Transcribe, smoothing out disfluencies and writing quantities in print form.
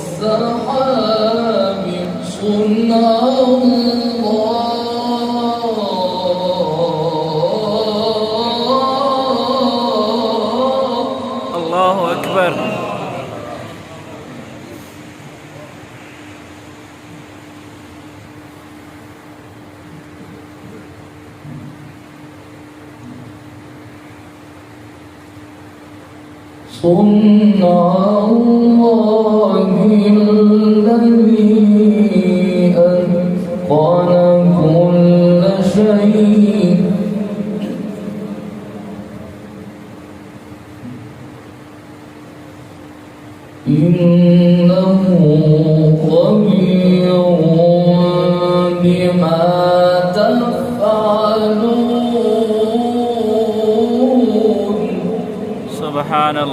والسحاب صنع الله أكبر. صنع الله الذي أتقن كل شيء إنه خبير بما تفعلون. سبحان الله.